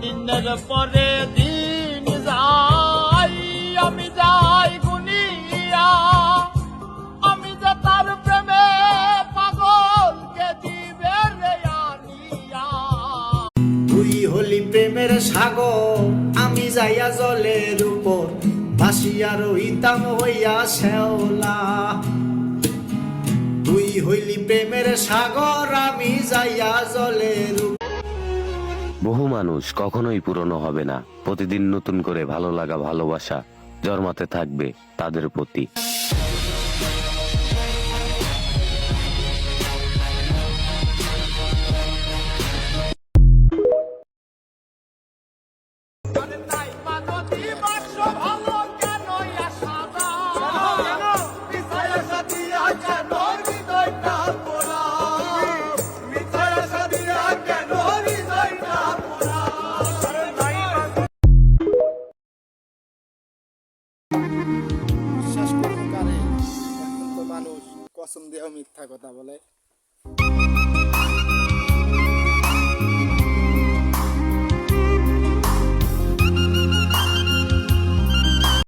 দিনের পরে দিন যাই, আমি যাই গুনিয়া, আমি যে তার প্রেমে পাগল কে দিবে রে আনিয়া। তুই হলি প্রেমের সাগর, আমি যাইয়া জলের উপর ভাসিয়া রহিতাম হইয়া শ্যাওলা। তুই হইলি প্রেমের সাগর, আমি যাইয়া জলের উপর। বহু মানুষ কখনোই পুরনো হবে না, প্রতিদিন নতুন করে ভালো লাগা ভালোবাসা জন্মাতে থাকবে তাদের প্রতি। বিশ্বাস করবো কারে? এখন তো মানুষ কসম দিয়েও মিথ্যা কথা বলে।